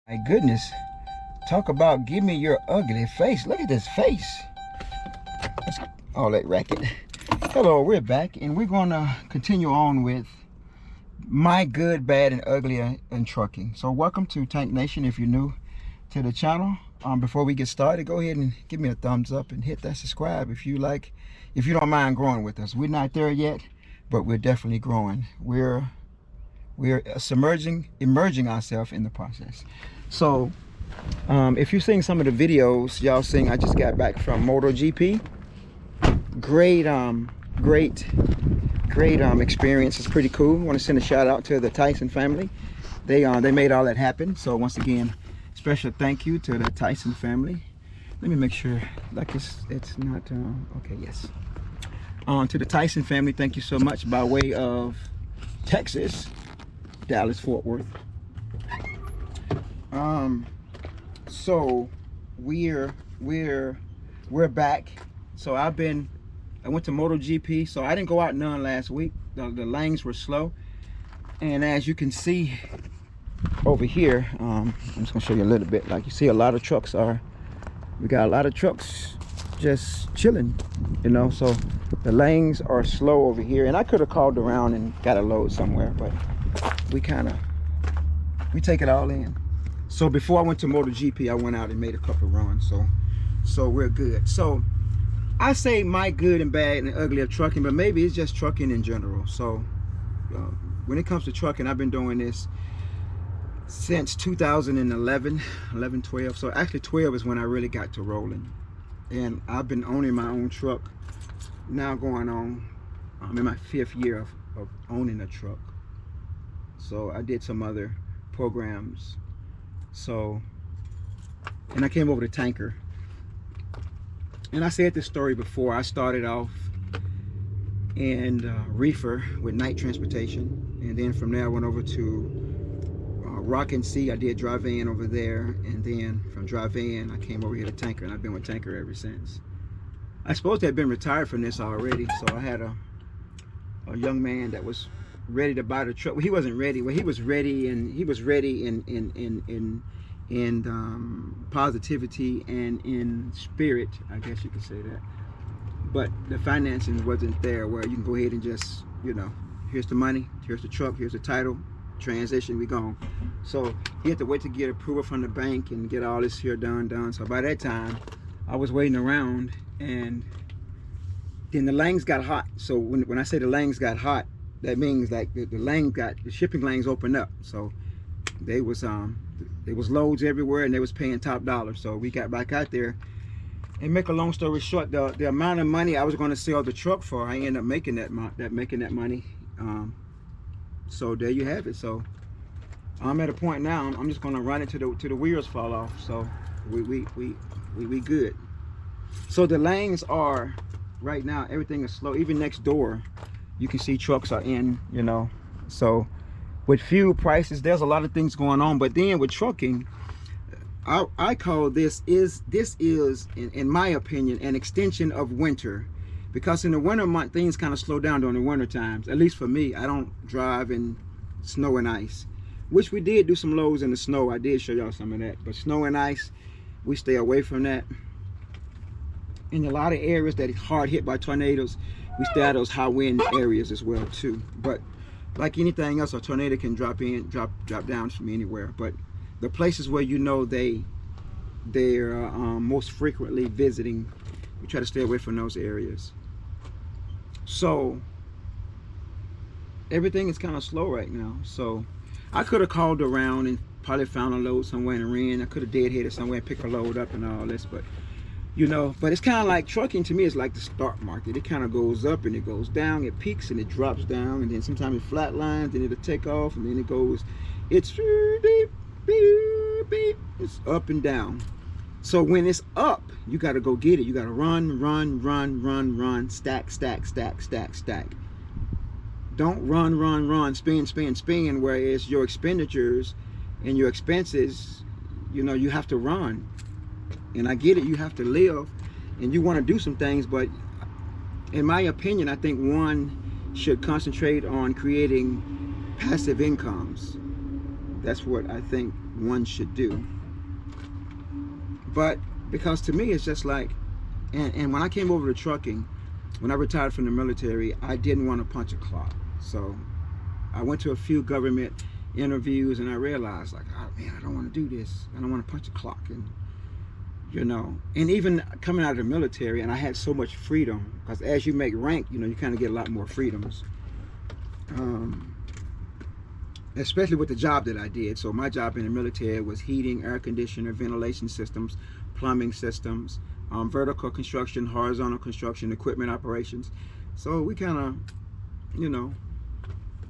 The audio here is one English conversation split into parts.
My goodness. Talk about give me your ugly face. Look at this face. That's all that racket. Hello, we're back and we're gonna continue on with my good, bad, and ugly in trucking. So welcome to Tank Nation. If you're new to the channel, before we get started, go ahead and give me a thumbs up and hit that subscribe if you don't mind growing with us. We're not there yet, but we're definitely growing. We're emerging ourselves in the process. So if you've seen some of the videos y'all seen, I just got back from MotoGP. Great experience. It's pretty cool. I want to send a shout out to the Tyson family. They made all that happen. So once again, special thank you to the Tyson family. Let me make sure like it's not okay. Yes, to the Tyson family, thank you so much by way of Texas, Dallas, Fort Worth. So we're back. So I went to MotoGP. So I didn't go out none last week. The lanes were slow, and as you can see over here, I'm just gonna show you a little bit. Like you see, a lot of trucks we got a lot of trucks just chilling, you know. So the lanes are slow over here, and I could have called around and got a load somewhere, but we take it all in. So before I went to MotoGP, I went out and made a couple of runs. So we're good. So I say my good and bad and ugly of trucking, but maybe it's just trucking in general. So when it comes to trucking, I've been doing this since 2011, 12. So actually 12 is when I really got to rolling. And I've been owning my own truck now going on, I'm in my 5th year of owning a truck. So I did some other programs. So, and I came over to tanker. And I said this story before. I started off in reefer with night transportation, and then from there I went over to Rock and Sea. I did dry van over there, and then from dry van I came over here to tanker, and I've been with tanker ever since. I supposed to have been retired from this already. So I had a young man that was ready to buy the truck. Well, he wasn't ready. Well, he was ready in positivity and in spirit, I guess you could say that. But the financing wasn't there where you can go ahead and just, you know, here's the money, here's the truck, here's the title, transition, we gone. So he had to wait to get approval from the bank and get all this here done. So by that time, I was waiting around, and then the lanes got hot. So when I say the lanes got hot, that means like the shipping lanes opened up. So there was loads everywhere, and they was paying top dollar. So we got back out there, and make a long story short, the amount of money I was going to sell the truck for, I ended up making that money. So there you have it. So I'm at a point now. I'm just going to run it to the wheels fall off. So we good. So the lanes are right now, everything is slow. Even next door, you can see trucks are in, you know. So with fuel prices, there's a lot of things going on. But then with trucking, I call this is in my opinion an extension of winter, because in the winter month things kind of slow down during the winter times. At least for me, I don't drive in snow and ice, which we did do some loads in the snow. I did show y'all some of that, but snow and ice, we stay away from that. In a lot of areas that is hard hit by tornadoes, we stay out of those high wind areas as well too. But like anything else, a tornado can drop down from anywhere. But the places where you know they're most frequently visiting, we try to stay away from those areas. So everything is kind of slow right now. So I could have called around and probably found a load somewhere and ran. I could have deadheaded somewhere and picked a load up and all this, but you know, but it's kind of like trucking to me. It's like the stock market. It kind of goes up and it goes down. It peaks and it drops down, and then sometimes it flatlines, and it'll take off, and then it goes. It's beep, beep, beep. It's up and down. So when it's up, you got to go get it. You got to run, stack. Don't run, spin. Whereas your expenditures and your expenses, you know, you have to run. And I get it, you have to live and you want to do some things, but in my opinion, I think one should concentrate on creating passive incomes. That's what I think one should do. But because to me, it's just like, and when I came over to trucking, when I retired from the military, I didn't want to punch a clock. So I went to a few government interviews and I realized, like, oh man, I don't want to do this. I don't want to punch a clock. And you know, and even coming out of the military, and I had so much freedom, because as you make rank, you know, you kind of get a lot more freedoms. Especially with the job that I did. So my job in the military was heating, air conditioner, ventilation systems, plumbing systems, vertical construction, horizontal construction, equipment operations. So we kind of, you know,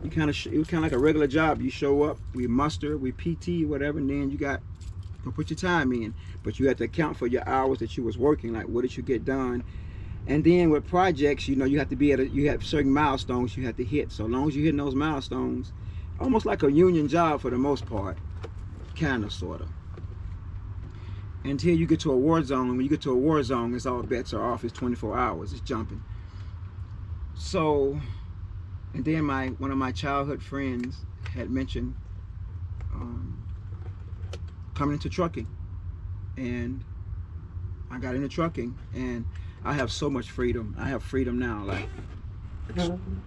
it was kind of like a regular job. You show up, we muster, we PT, whatever, and then you got to put your time in. But you have to account for your hours that you was working, like what did you get done. And then with projects, you know, you have to be you have certain milestones you have to hit. So long as you're hitting those milestones, almost like a union job for the most part, kind of, sort of. Until you get to a war zone. When you get to a war zone, it's all bets are off. It's 24 hours. It's jumping. So, and then one of my childhood friends had mentioned coming into trucking, and I got into trucking, and I have so much freedom. I have freedom now, like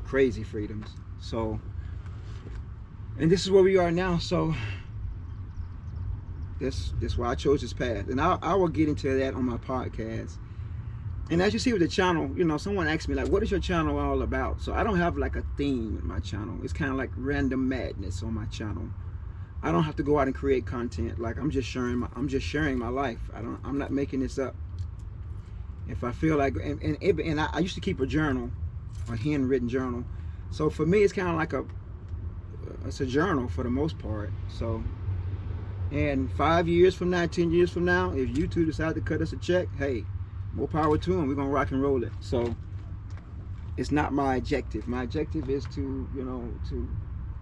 crazy freedoms. So, and this is where we are now. So that's why I chose this path, and I will get into that on my podcast. And as you see with the channel, you know, someone asked me like, what is your channel all about? So I don't have like a theme with my channel. It's kind of like random madness on my channel. I don't have to go out and create content. Like I'm just sharing my life. I'm not making this up. If I feel like, and I used to keep a journal, a handwritten journal. So for me, it's kind of like it's a journal for the most part. So, and 5 years from now, 10 years from now, if YouTube decide to cut us a check, hey, more power to them. We're gonna rock and roll it. So it's not my objective. My objective is to, you know, to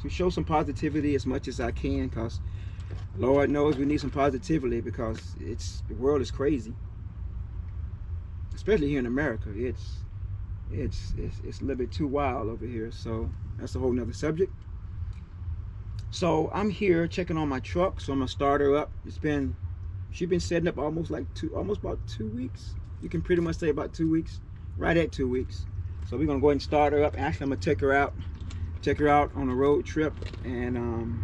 show some positivity as much as I can, because Lord knows we need some positivity, because the world is crazy, especially here in America. It's a little bit too wild over here. So that's a whole nother subject. So I'm here checking on my truck. So I'm gonna start her up. She's been setting up almost about 2 weeks. You can pretty much say about 2 weeks, right at 2 weeks. So we're gonna go ahead and start her up. Actually, I'm gonna take her out on a road trip, and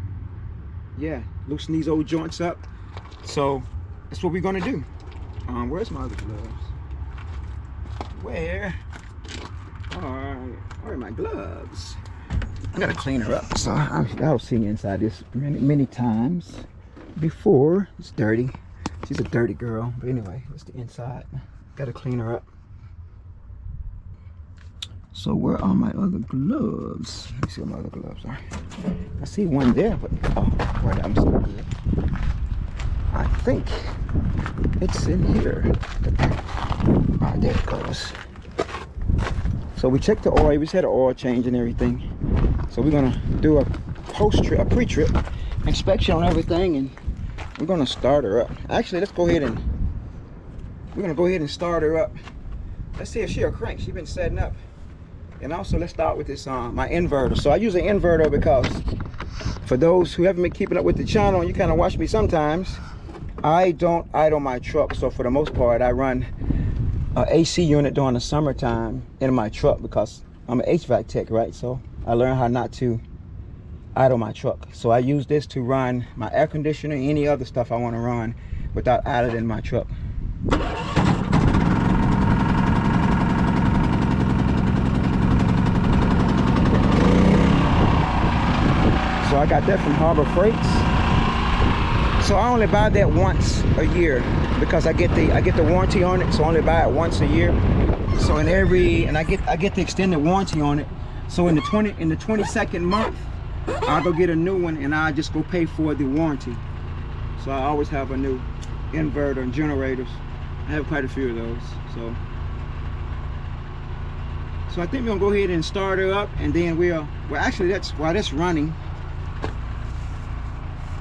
yeah, loosen these old joints up. So that's what we're gonna do. Where's my other gloves? Where are my gloves? I gotta clean her up. So I've seen inside this many times before. It's dirty. She's a dirty girl. But anyway, it's the inside. Gotta clean her up. So where are my other gloves? Let me see what my other gloves are. I see one there, but oh, boy, that was so good. I think it's in here. Ah, there it goes. So we checked the oil. We just had an oil change and everything. So we're gonna do a pre-trip inspection on everything, and we're gonna start her up. Actually, we're gonna go ahead and start her up. Let's see if she'll crank. She's been setting up. And also, let's start with this my inverter. So I use an inverter because for those who haven't been keeping up with the channel, and you kind of watch me sometimes, I don't idle my truck. So for the most part, I run an AC unit during the summertime in my truck, because I'm an HVAC tech, right? So I learned how not to idle my truck. So I use this to run my air conditioner and any other stuff I want to run without idling my truck. So I got that from Harbor Freights. So I only buy that once a year, because I get the warranty on it. So I only buy it once a year. So I get the extended warranty on it. So in the 22nd month, I'll go get a new one, and I'll just go pay for the warranty. So I always have a new inverter and generators. I have quite a few of those. So I think we're gonna go ahead and start her up, and then actually while that's running.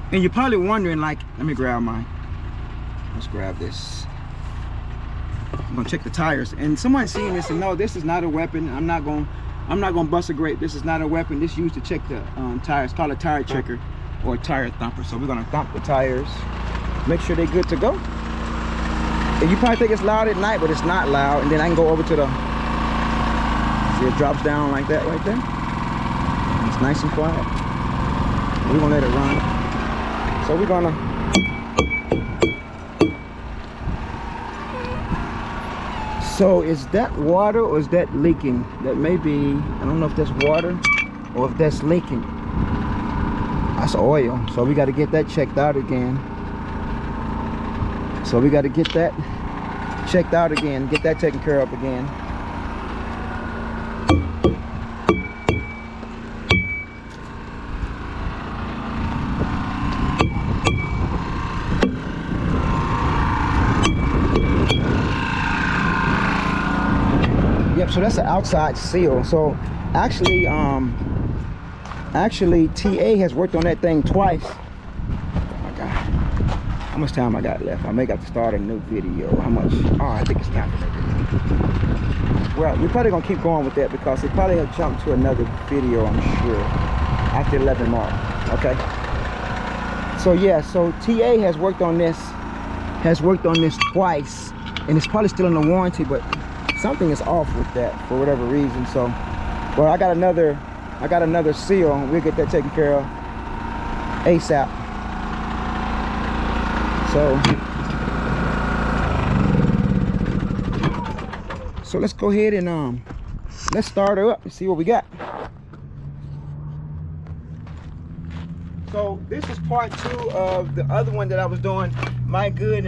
And you're probably wondering, like, let's grab this. I'm gonna check the tires. And someone seeing this and no, this is not a weapon. I'm not gonna bust a grape. This is not a weapon. This is used to check the tires. It's called a tire checker. or a tire thumper. So we're gonna thump the tires, make sure they're good to go. And you probably think it's loud at night, but it's not loud. And then I can go over to the, see it drops down like that right there. It's nice and quiet. We're gonna let it run. So we're gonna, so is that water or is that leaking? That may be, I don't know if that's water or if that's leaking. That's oil. So we got to get that checked out again. So we got to get that checked out again, get that taken care of again. Yep, so that's an outside seal. So actually TA has worked on that thing twice. Oh my God, how much time I got left? I may have to start a new video. How much? Oh, I think it's time for that. Well, we're probably gonna keep going with that because it probably will jump to another video, I'm sure, after 11 mark. Okay, so yeah, so TA has worked on this twice, and it's probably still in the warranty, but something is off with that for whatever reason. So, well, I got another seal. We'll get that taken care of ASAP. So let's go ahead and let's start her up and see what we got. So this is part 2 of the other one that I was doing, my good,